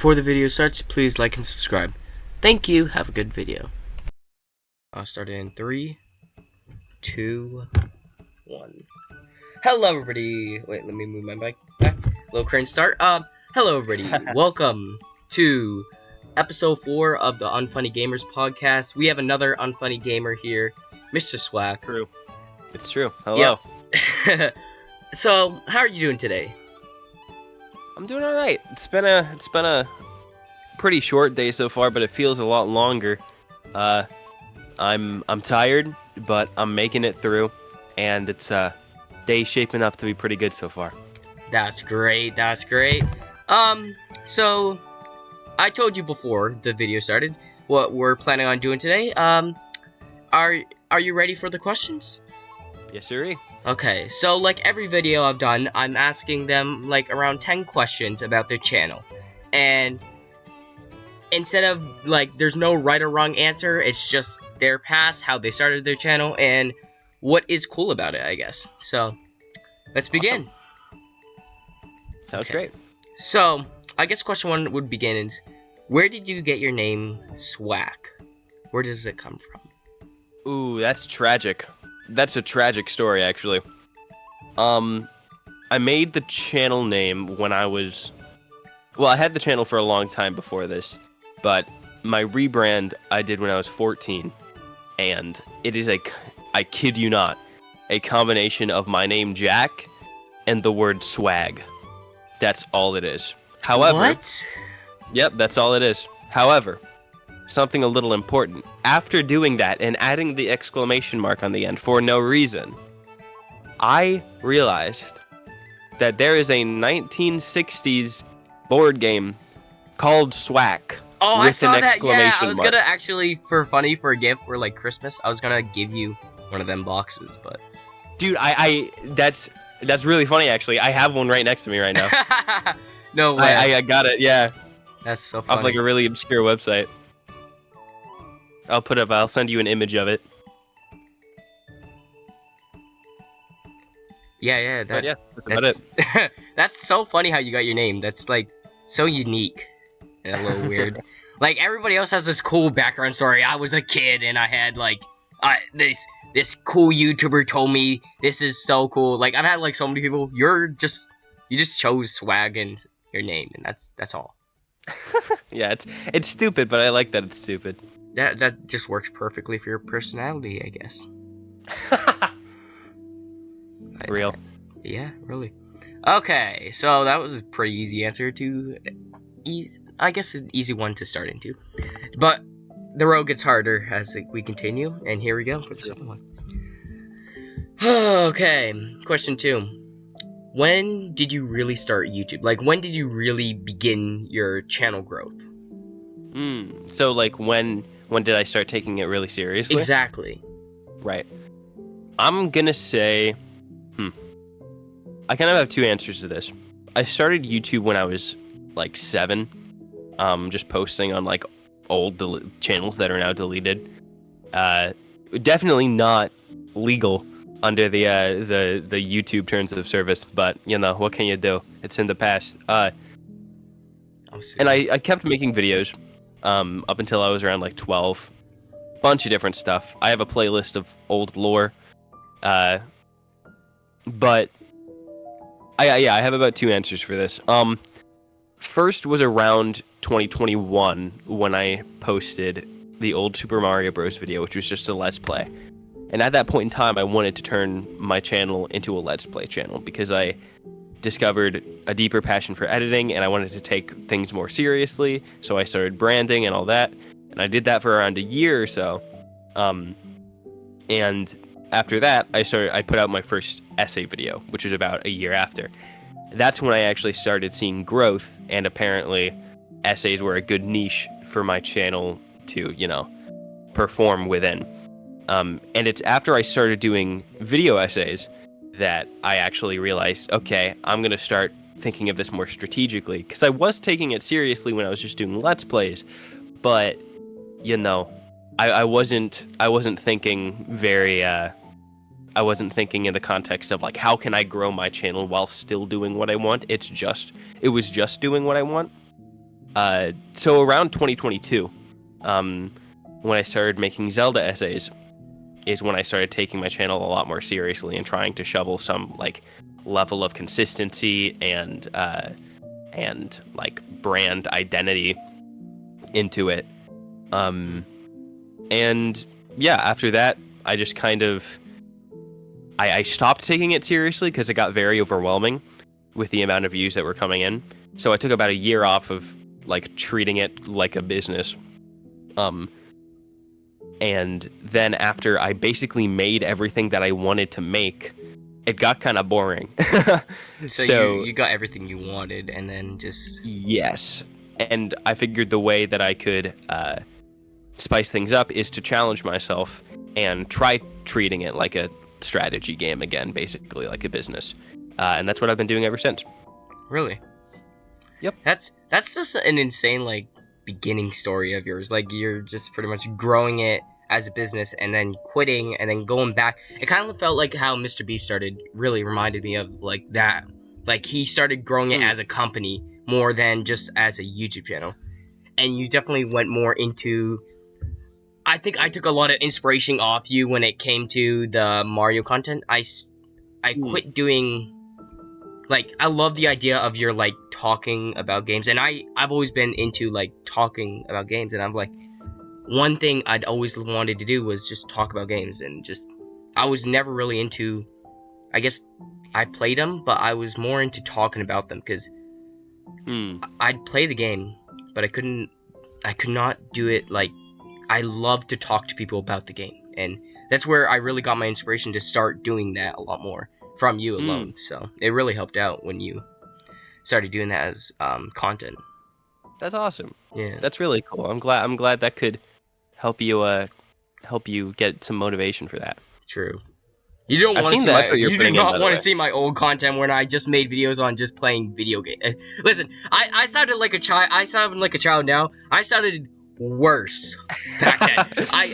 before the video starts, please like and subscribe. Thank you. Have a good video. I'll start it in 3, 2, 1. Hello, everybody. Wait, let me move my mic back. Little cringe start. Hello, everybody. Welcome to episode 4 of the Unfunny Gamers podcast. We have another unfunny gamer here, Mr. Swack. True. It's true. Hello. Yep. So, how are you doing today? I'm doing all right. It's been a pretty short day so far, but it feels a lot longer. I'm tired, but I'm making it through, and it's day shaping up to be pretty good so far. That's great. That's great. So I told you before the video started what we're planning on doing today. Are you ready for the questions? Yes, sir. Okay, so like every video I've done, I'm asking them like around 10 questions about their channel. And instead of like there's no right or wrong answer, it's just their past, how they started their channel, and what is cool about it, I guess. So let's begin. Awesome. Sounds great. So I guess question 1 would begin is, where did you get your name Swack? Where does it come from? Ooh, that's tragic. That's a tragic story, actually. I made the channel name when I was... Well, I had the channel for a long time before this, but my rebrand I did when I was 14, and it is I kid you not, a combination of my name Jack and the word swag. That's all it is. However... What? Yep, that's all it is. However... something a little important. After doing that and adding the exclamation mark on the end for no reason, I realized that there is a 1960s board game called Swack. Oh, with I saw an that. Yeah, exclamation I was mark. gonna actually, for a gift for like Christmas, I was gonna give you one of them boxes, but Dude, that's really funny actually. I have one right next to me right now. no way. I got it. Yeah, That's so funny. off like a really obscure website. I'll send you an image of it. Yeah, But yeah, that's about it. That's so funny how you got your name. That's like so unique and a little weird. Like everybody else has this cool background story. I was a kid and I had like this cool YouTuber told me this is so cool. Like I've had like so many people. You just chose Swag and your name, and that's all. Yeah, it's stupid, but I like that it's stupid. That just works perfectly for your personality, I guess. Real. Yeah, really. Okay, so that was a pretty easy answer to... I guess an easy one to start into. But the road gets harder as we continue, and here we go for the second one. Okay, question 2. When did you really start YouTube? Like, when did you really begin your channel growth? So like when did I start taking it really seriously? Exactly. Right. I'm gonna say, I kind of have 2 answers to this. I started YouTube when I was like 7, just posting on like old channels that are now deleted. Definitely not legal under the YouTube terms of service, but you know, what can you do? It's in the past. And I kept making videos up until I was around like 12. Bunch of different stuff. I have a playlist of old lore. But I have about 2 answers for this. First was around 2021 when I posted the old Super Mario Bros. Video, which was just a Let's Play. And at that point in time, I wanted to turn my channel into a Let's Play channel because I discovered a deeper passion for editing and I wanted to take things more seriously. So I started branding and all that. And I did that for around a year or so. And after that, I put out my first essay video, which was about a year after. That's when I actually started seeing growth, and apparently essays were a good niche for my channel to, you know, perform within. And it's after I started doing video essays that I actually realized, okay, I'm going to start thinking of this more strategically, because I was taking it seriously when I was just doing Let's Plays, but, you know, I wasn't thinking very, I wasn't thinking in the context of like, how can I grow my channel while still doing what I want? It was just doing what I want. So around 2022, when I started making Zelda essays, is when I started taking my channel a lot more seriously and trying to shovel some like level of consistency and like brand identity into it. And yeah, after that, I just kind of I stopped taking it seriously because it got very overwhelming with the amount of views that were coming in. So I took about a year off of like treating it like a business. And then after I basically made everything that I wanted to make, it got kind of boring. So you got everything you wanted, and then just... Yes. And I figured the way that I could spice things up is to challenge myself and try treating it like a strategy game again, basically like a business. And that's what I've been doing ever since. Really? Yep. That's just an insane, like, beginning story of yours. Like, you're just pretty much growing it as a business and then quitting and then going back. It kind of felt like how Mr. Beast started, really reminded me of like that. Like, he started growing it as a company more than just as a YouTube channel. And you definitely went more into... I think I took a lot of inspiration off you when it came to the Mario content. I quit doing... Like, I love the idea of your, like, talking about games. And I've always been into, like, talking about games. And I'm like, one thing I'd always wanted to do was just talk about games. And just, I was never really into... I guess I played them, but I was more into talking about them. Because I'd play the game, but I could not do it, like... I love to talk to people about the game. And that's where I really got my inspiration to start doing that a lot more. From you alone. So it really helped out when you started doing that as content. That's awesome. Yeah, that's really cool. I'm glad that could help you get some motivation for that. True. You don't want to see my... You do not want to see my old content when I just made videos on just playing video games. Listen, I sounded like a child. I sound like a child now. I sounded worse back then.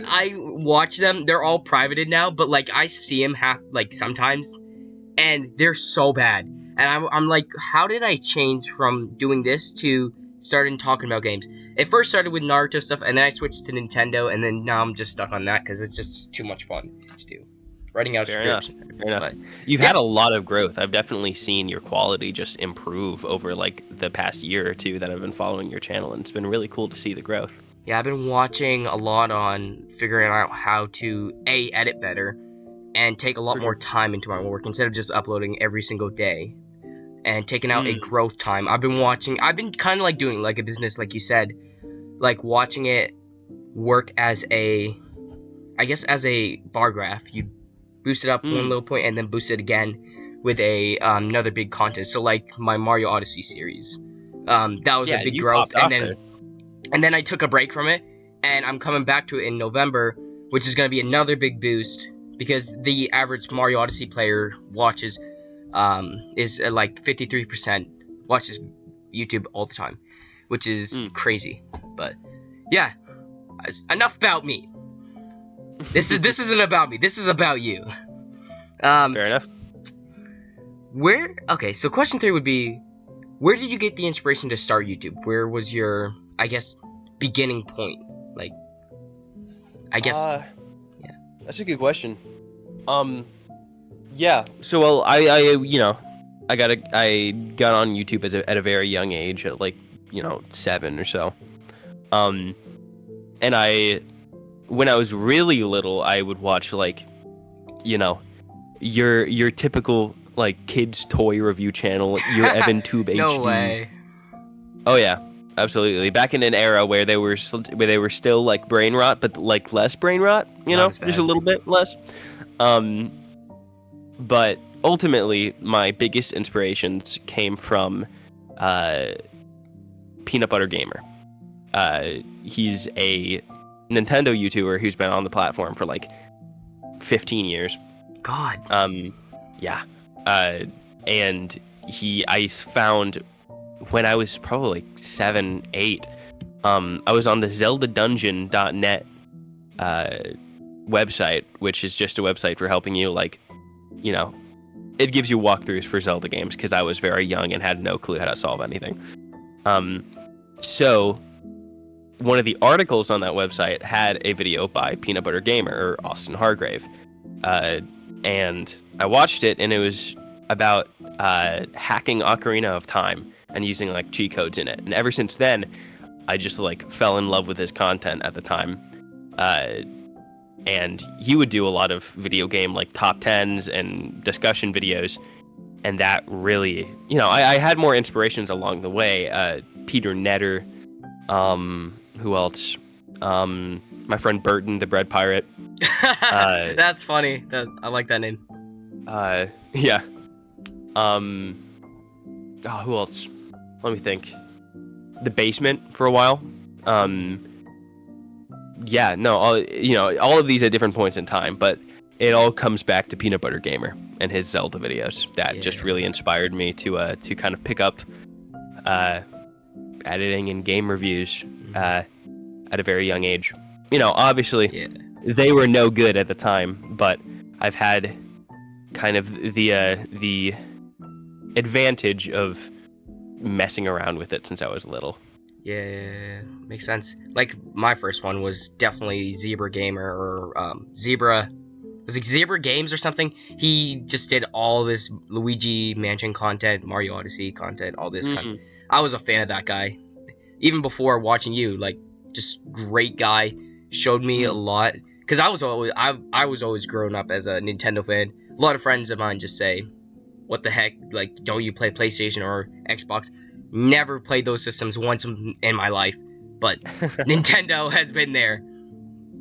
I watch them. They're all privated now, but like I see them sometimes. And they're so bad. And I'm like, how did I change from doing this to starting talking about games? It first started with Naruto stuff, and then I switched to Nintendo, and then now I'm just stuck on that because it's just too much fun to do. Writing out scripts. Fair enough. You've had a lot of growth. I've definitely seen your quality just improve over like the past year or two that I've been following your channel, and it's been really cool to see the growth. Yeah, I've been watching a lot on figuring out how to, edit better, and take a lot more time into my work instead of just uploading every single day and taking out a growth time. I've been kind of like doing like a business, like you said, like watching it work as a bar graph. You boost it up one little point and then boost it again with another big content. So like my Mario Odyssey series, that was a big growth. And then I took a break from it, and I'm coming back to it in November, which is going to be another big boost. Because the average Mario Odyssey player watches, is like 53% watches YouTube all the time, which is crazy. But yeah, enough about me. This isn't about me. This is about you. Fair enough. Okay, so question 3 would be, where did you get the inspiration to start YouTube? Where was your, I guess, beginning point? Like, I guess... That's a good question. Yeah. So well, I got on YouTube at a very young age, at like 7 or so. And when I was really little, I would watch like, your typical like kids toy review channel, your Evan Tube HDs. No way. Oh yeah. Absolutely. Back in an era where they were still like brain rot, but like less brain rot, just a little bit less. But ultimately, my biggest inspirations came from Peanut Butter Gamer. He's a Nintendo YouTuber who's been on the platform for like 15 years. God. Yeah. And I found when I was probably like 7, 8, I was on the ZeldaDungeon.net website, which is just a website for helping you, like, it gives you walkthroughs for Zelda games, because I was very young and had no clue how to solve anything. So one of the articles on that website had a video by Peanut Butter Gamer, or Austin Hargrave. And I watched it, and it was about hacking Ocarina of Time and using like cheat codes in it. And ever since then, I just like fell in love with his content at the time. And he would do a lot of video game like top 10s and discussion videos. And that really, I had more inspirations along the way. Peter Netter, who else? My friend Burton, the bread pirate. That's funny. I like that name. Yeah. Who else? Let me think. The Basement for a while. Yeah, no, all of these at different points in time, but it all comes back to Peanut Butter Gamer and his Zelda videos. That just really inspired me to kind of pick up editing and game reviews at a very young age. Obviously they were no good at the time, but I've had kind of the advantage of messing around with it since I was little. Yeah, makes sense. Like, my first one was definitely Zebra Gamer, or Zebra... Was it Zebra Games or something? He just did all this Luigi Mansion content, Mario Odyssey content, all this kind of... I was a fan of that guy. Even before watching you, like, just great guy. Showed me a lot. Because I was always growing up as a Nintendo fan. A lot of friends of mine just say, what the heck, like, don't you play PlayStation or Xbox? Never played those systems once in my life, but Nintendo has been there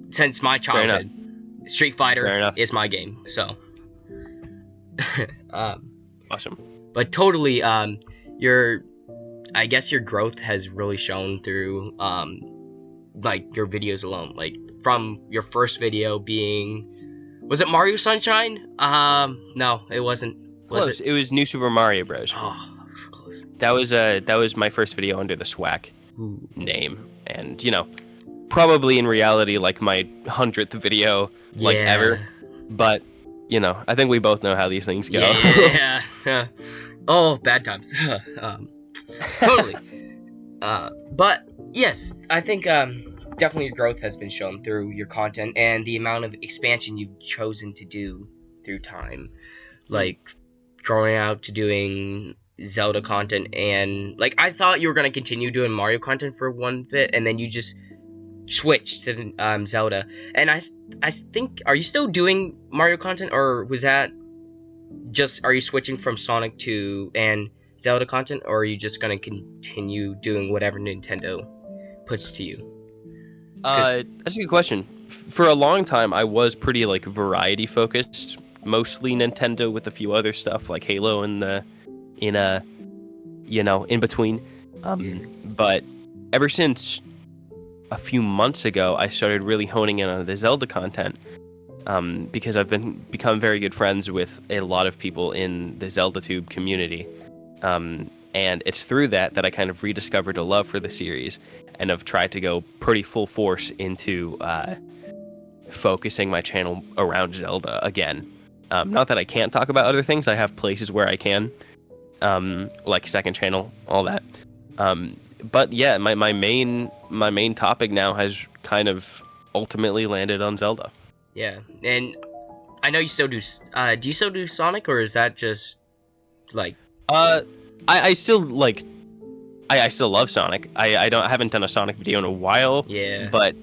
since my childhood. Street Fighter is my game, so awesome. But totally, I guess your growth has really shown through like your videos alone. Like, from your first video being, was it Mario Sunshine? No, it wasn't. Close. It was New Super Mario Bros. Oh, so close. That was my first video under the Swack name, and probably in reality like my 100th video ever. But I think we both know how these things go. Yeah. Oh, bad times. Totally. But yes, I think definitely your growth has been shown through your content and the amount of expansion you've chosen to do through time, like growing out to doing Zelda content. And like, I thought you were going to continue doing Mario content for one bit, and then you just switched to Zelda. And I think, are you still doing Mario content, or was that just, are you switching from Sonic to and Zelda content, or are you just going to continue doing whatever Nintendo puts to you? That's a good question. For a long time I was pretty like variety focused, mostly Nintendo with a few other stuff like Halo in between. But ever since a few months ago, I started really honing in on the Zelda content, because I've become very good friends with a lot of people in the ZeldaTube community, and it's through that I kind of rediscovered a love for the series, and have tried to go pretty full force into focusing my channel around Zelda again. Not that I can't talk about other things. I have places where I can, like second channel, all that. But yeah, my main topic now has kind of ultimately landed on Zelda. Yeah, and I know you still do. Do you still do Sonic, or is that just like? I still like. I still love Sonic. I haven't done a Sonic video in a while. Yeah. But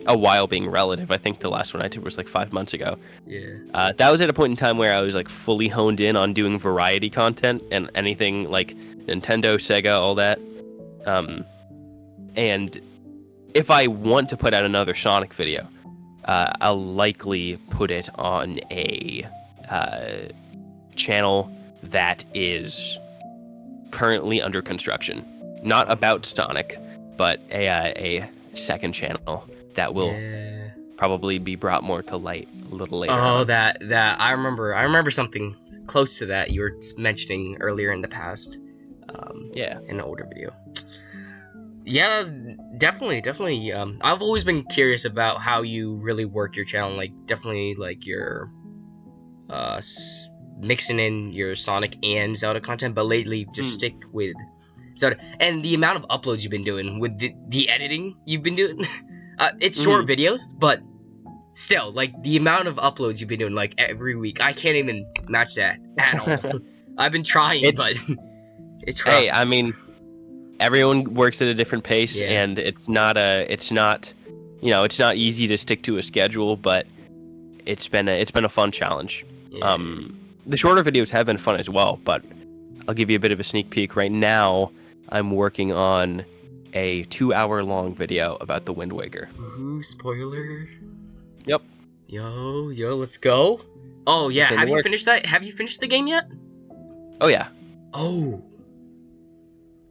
a while being relative. I think the last one I did was like 5 months ago. Yeah. That was at a point in time where I was like fully honed in on doing variety content and anything like Nintendo, Sega, all that. And if I want to put out another Sonic video, I'll likely put it on a channel that is currently under construction. Not about Sonic, but a second channel that will probably be brought more to light a little later. Oh, that I remember something close to that you were mentioning earlier in the past. In an older video. Yeah, definitely. I've always been curious about how you really work your channel. Like, definitely, like, your mixing in your Sonic and Zelda content, but lately just stick with So, and the amount of uploads you've been doing with the editing you've been doing, it's short videos, but still, like, the amount of uploads you've been doing, like, every week, I can't even match that at all. I've been trying, but it's rough. Hey, I mean, everyone works at a different pace, Yeah. and it's not easy to stick to a schedule, but it's been a fun challenge. Yeah. The shorter videos have been fun as well, but I'll give you a bit of a sneak peek. Right now, I'm working on a 2-hour-long video about the Wind Waker. Ooh, spoiler. Yep. Yo, let's go. Oh, yeah, It's in the have you works. finished that? Have you finished the game yet? Oh, yeah. Oh.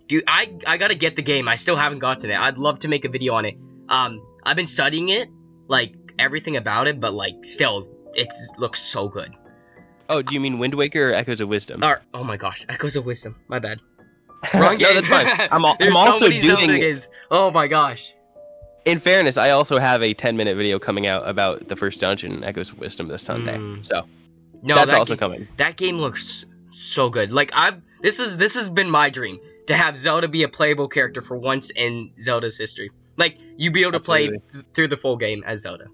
Dude, I gotta get the game. I still haven't gotten it. I'd love to make a video on it. I've been studying it, like, everything about it, but, like, still, it looks so good. Oh, do you mean Wind Waker or Echoes of Wisdom? Oh my gosh, Echoes of Wisdom. My bad. Wrong game. No, that's fine. I'm There's also so many Zelda doing... games. Oh my gosh. In fairness, I also have a 10-minute video coming out about the first dungeon in Echoes of Wisdom this Sunday. So, No, that's also coming. That game looks so good. Like, this has been my dream, to have Zelda be a playable character for once in Zelda's history. Like, you be able to play through the full game as Zelda.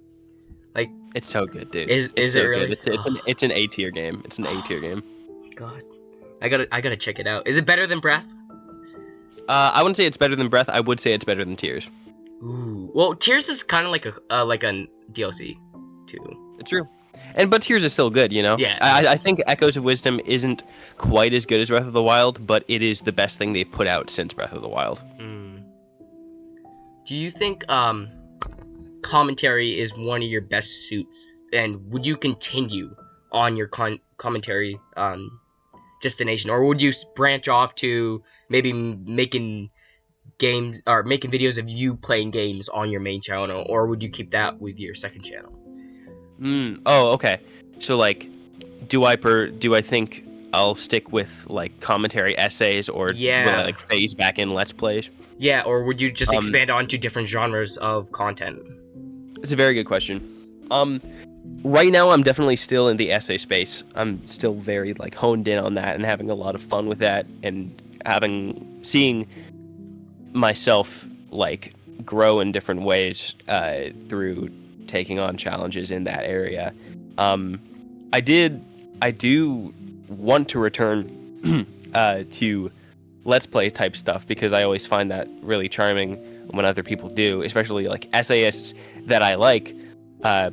Like, it's so good, dude. Is it really? Good. It's an A tier game. It's an A tier game. God, I gotta check it out. Is it better than Breath? I wouldn't say it's better than Breath. I would say it's better than Tears. Ooh, well, Tears is kind of like a DLC too. It's true. But Tears is still good, you know? Yeah. I think Echoes of Wisdom isn't quite as good as Breath of the Wild, but it is the best thing they've put out since Breath of the Wild. Do you think commentary is one of your best suits, and would you continue on your commentary destination, or would you branch off to maybe making games or making videos of you playing games on your main channel, or would you keep that with your second channel? Oh, okay. So, like, do I think I'll stick with, like, commentary essays, or will I, like, phase back in Let's Plays? Yeah, or would you just expand onto different genres of content? It's a very good question. Right now I'm definitely still in the essay space. I'm still very, like, honed in on that and having a lot of fun with that, and seeing myself, like, grow in different ways through taking on challenges in that area. I do want to return to Let's Play type stuff, because I always find that really charming when other people do, especially, like, essayists that I like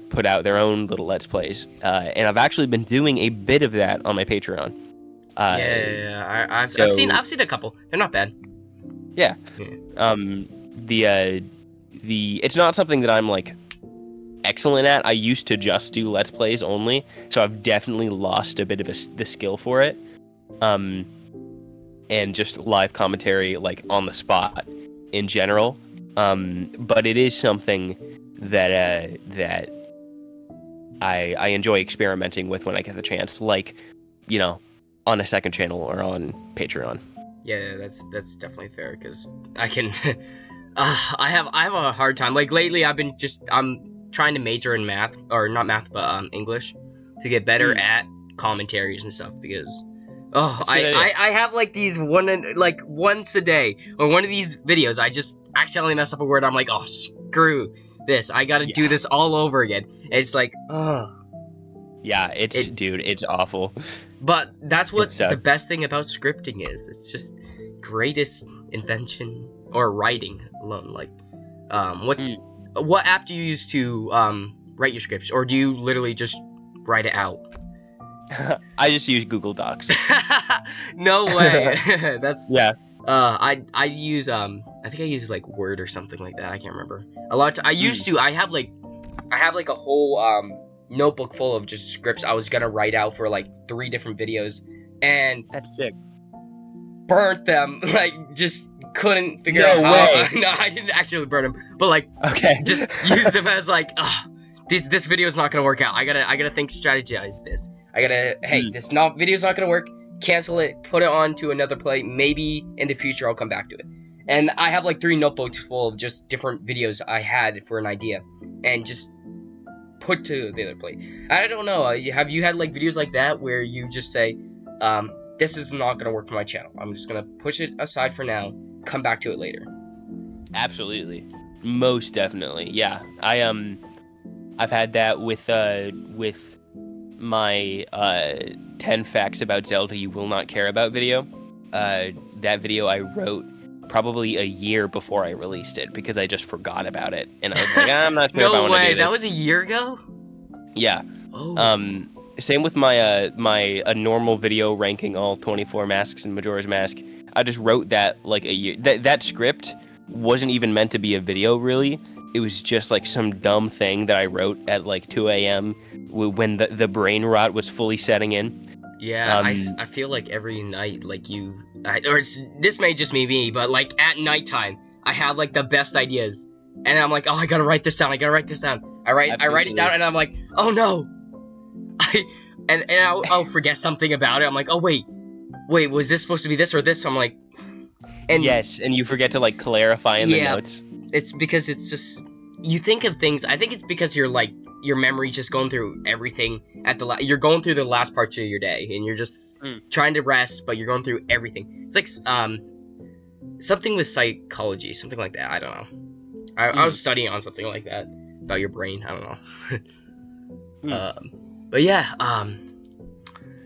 put out their own little Let's Plays. And I've actually been doing a bit of that on my Patreon. I've seen a couple. They're not bad. Yeah. It's not something that I'm, like, excellent at. I used to just do Let's Plays only, so I've definitely lost a bit of the skill for it. And just live commentary, like, on the spot in general. But it is something that I enjoy experimenting with when I get the chance, like, you know, on a second channel or on Patreon. Yeah, that's definitely fair, because I can I have a hard time. Like, lately I'm trying to major in math, or not math, but English, to get better at commentaries and stuff, because I have, like, these once a day, or one of these videos, I just accidentally mess up a word. I'm like, oh, screw this. I gotta do this all over again. And it's like, yeah, it's awful. But that's what the best thing about scripting is. It's just greatest invention, or writing alone. Like, what app do you use to write your scripts, or do you literally just write it out? I just use Google Docs. No way. That's I use I think I use, like, Word or something like that. I can't remember. I have like a whole notebook full of just scripts I was gonna write out for, like, 3 different videos, and that's sick. Burnt them. Like, just couldn't figure out how. No, I didn't actually burn them, but, like, just use them as, like, this video is not gonna work out. I gotta strategize this. This video's not gonna work. Cancel it. Put it on to another play. Maybe in the future I'll come back to it. And I have, like, 3 notebooks full of just different videos I had for an idea, and just put to the other play. I don't know. Have you had, like, videos like that where you just say, this is not going to work for my channel. I'm just going to push it aside for now, come back to it later. Absolutely. Most definitely. Yeah. I've had that with my 10 facts about Zelda you will not care about video. That video I wrote probably a year before I released it because I just forgot about it, and I was like, I'm not sure if I No want to do way, this. that was a year ago? Yeah. Oh. Same with my a normal video ranking all 24 masks and Majora's Mask. I just wrote that like a year. That script wasn't even meant to be a video, really. It was just like some dumb thing that I wrote at like 2 a.m. when the brain rot was fully setting in. Yeah, I feel like every night, like this may just be me, but like at nighttime, I have like the best ideas, and I'm like, oh, I gotta write this down. I write it down, and I'm like, oh no, and I'll forget something about it. I'm like, oh wait, was this supposed to be this or this? So I'm like, and yes, and you forget to like clarify in the notes. It's because it's just you think of things. I think it's because you're like your memory's just going through everything at you're going through the last parts of your day, and you're just trying to rest, but you're going through everything. It's like something with psychology, something like that. I don't know. I was studying on something like that about your brain. I don't know. But yeah,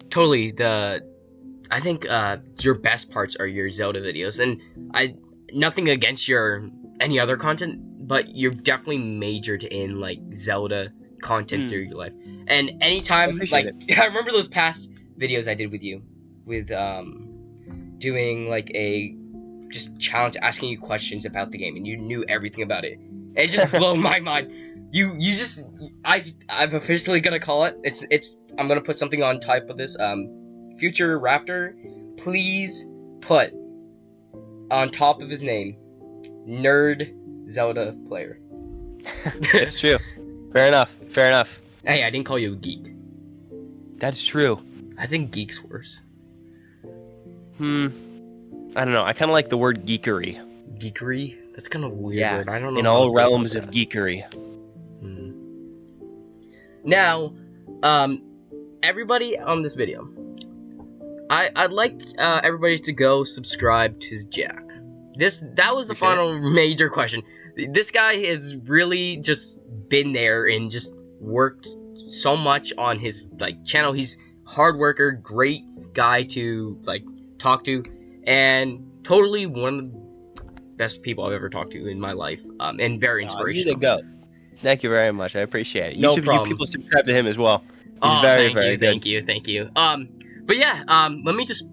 totally. I think your best parts are your Zelda videos, and nothing against your any other content, but you're definitely majored in like Zelda content through your life. And anytime, like I remember those past videos I did with you, with doing like a just challenge, asking you questions about the game, and you knew everything about it. It just blew my mind. I'm officially gonna call it. I'm gonna put something on type of this. Future Raptor, please put on top of his name, nerd Zelda player. It's true. Fair enough. Hey, I didn't call you a geek. That's true. I think geek's worse. I don't know. I kind of like the word geekery. Geekery? That's kind of weird word. I don't know. In all realms of geekery. Now, everybody on this video, I'd like everybody to go subscribe to Jack. That was the final major question. This guy has really just been there and just worked so much on his like channel. He's hard worker, great guy to like talk to, and totally one of the best people I've ever talked to in my life. And very inspirational. You the goat. Thank you very much. I apprate it. No problem. You people subscribe to him as well. He's very good. Thank you. But yeah, let me just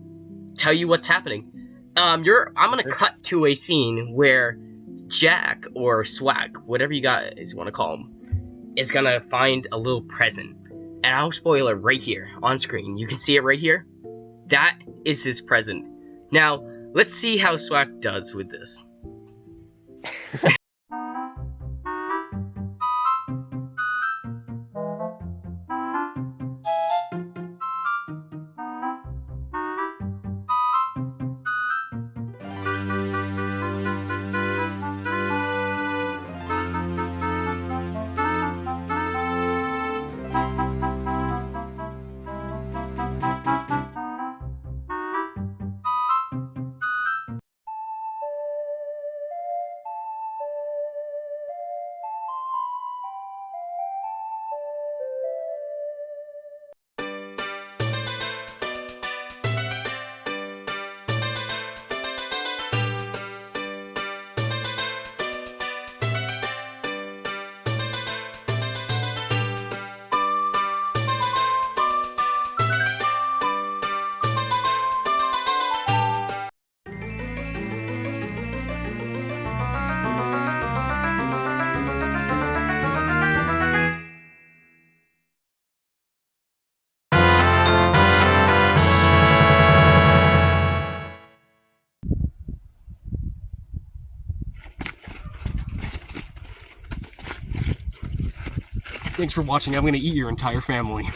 tell you what's happening. I'm gonna cut to a scene where Jack or Swag, whatever you guys want to call him, is gonna find a little present, and I'll spoil it right here on screen. You can see it right here. That is his present. Now let's see how Swag does with this. Thanks for watching. I'm gonna eat your entire family.